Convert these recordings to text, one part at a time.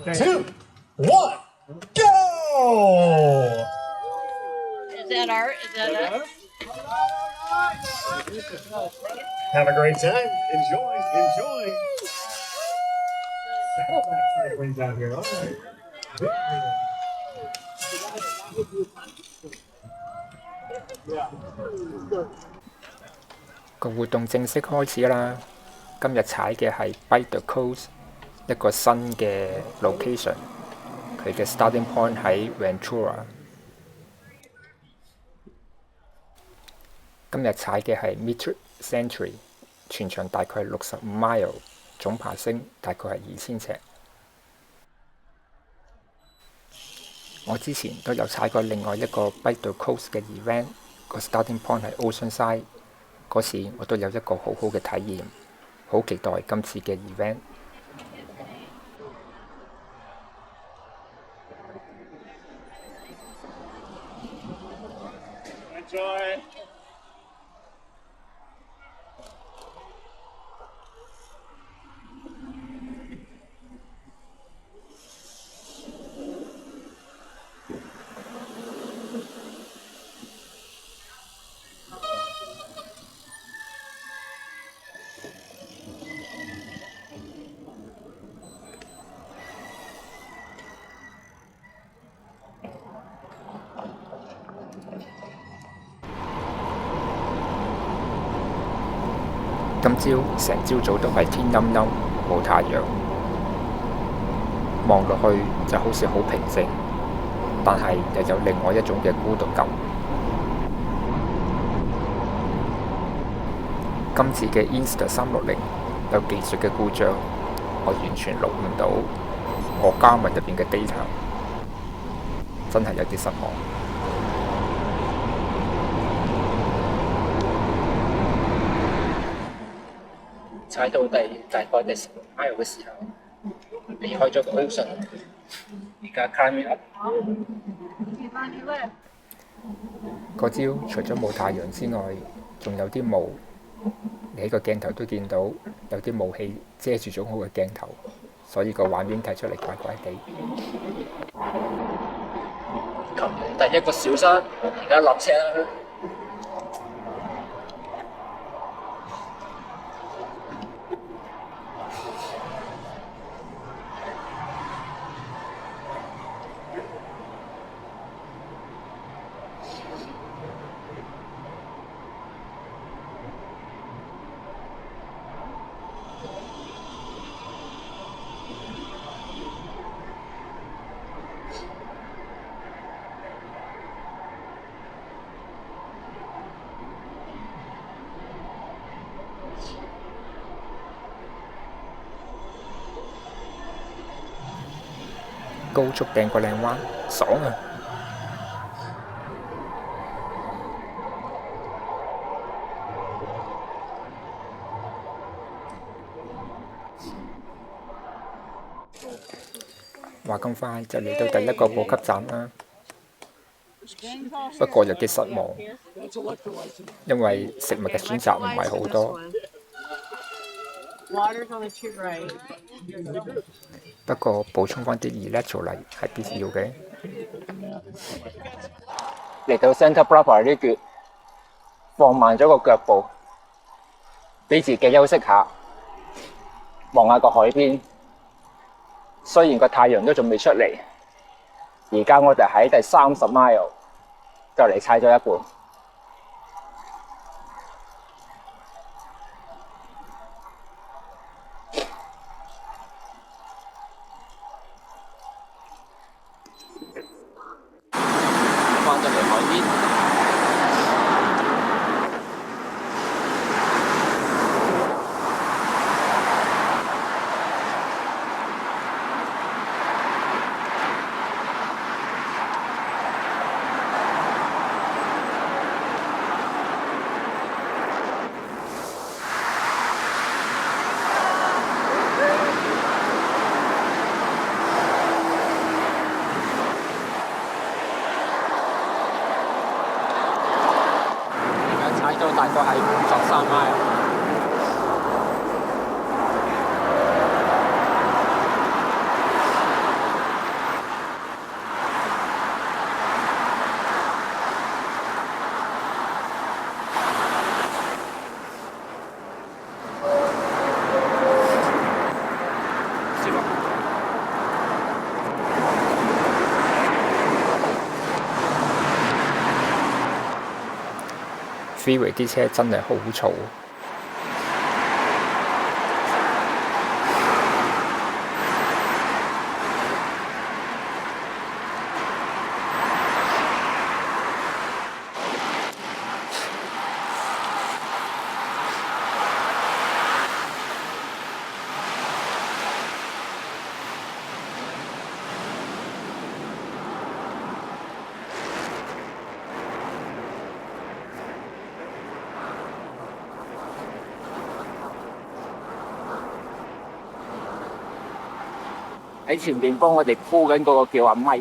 2, 1, go! Is that art? Is that us? Have a great time. Enjoy. Saddleback cycling's out here. All right. 個活動正式開始啦！今日踩嘅係 Bite the Coast， 一個新嘅 location， 佢嘅 starting point 喺 Ventura。今日踩嘅係 Mid Century， 全長大概65 mile， 總爬升大概係2000尺。我之前都有踩過另外一個 Bite the Coast 嘅 event， 個 starting point 係 Oceanside。嗰時我都有一個好好嘅體驗，好期待今次嘅 event。今朝成朝早都係天陰陰，冇太陽，望落去就好似好平靜，但係又有另外一種嘅孤獨感。今次嘅 Insta 360有技術嘅故障，我完全錄唔到我加密入邊嘅 data， 真係有啲失望。踩到大概第10 mile 嘅時候，離開咗個 ocean， 而家 climbing up。嗰朝除咗冇太陽之外，仲有啲霧。你喺個鏡頭都見到有啲霧氣遮住咗我嘅鏡頭，所以個畫面睇出嚟怪怪地。第一個小山，而家落車啦。高速掟個靚彎，爽啊！話咁快就嚟到第一個補給站啦，不過有啲失望，因為食物嘅選擇唔係好多。不過補充返啲 electrolyte 係必要嘅。嚟到 Santa Barbara 呢橛，放慢咗個腳步，俾自己休息下，望下個海邊。雖然個太陽都仲未出嚟，而家我哋喺第30 mile， 就嚟踩咗一半。翻咗嚟海邊。大概係53 mile。freeway 啲車真係好嘈。喺前面幫我哋鋪緊嗰個叫阿咪，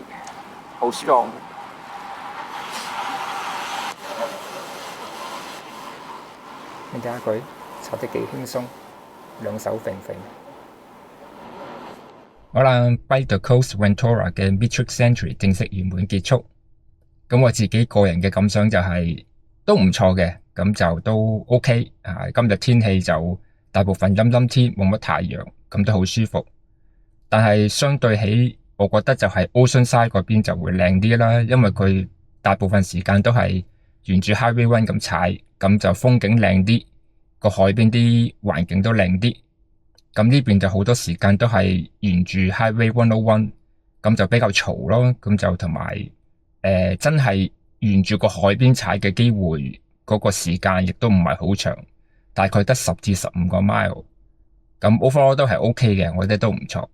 好 strong。你睇下佢踩得幾輕鬆，兩手揈揈。好啦 ，By the Coast Ventura 嘅 Mitchell Century 正式圓滿結束。咁我自己個人嘅感想就係、都唔錯嘅，咁就都 OK 啊。今日天氣就大部分陰陰天，冇乜太陽，咁都好舒服。但係相對起，我覺得就係 Oceanside 嗰邊就會靚啲啦，因為佢大部分時間都係沿住 Highway 1咁踩，咁就風景靚啲，個海邊啲環境都靚啲。咁呢邊就好多時間都係沿住 Highway 101，咁就比較嘈咯。咁就同埋真係沿住個海邊踩嘅機會，嗰個時間亦都唔係好長，大概得10至15個 mile。咁 overall 都係 OK 嘅，我覺得都唔錯。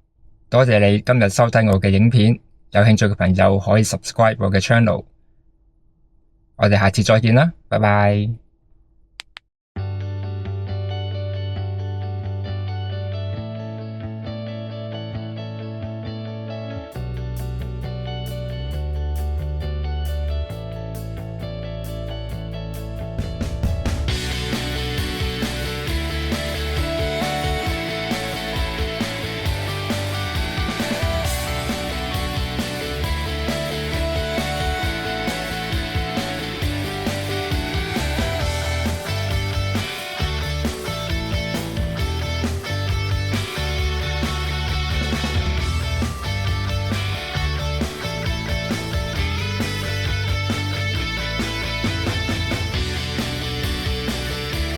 多謝你今日收睇我嘅影片，有興趣嘅朋友可以 subscribe 我嘅 channel。我哋下次再見啦，拜拜。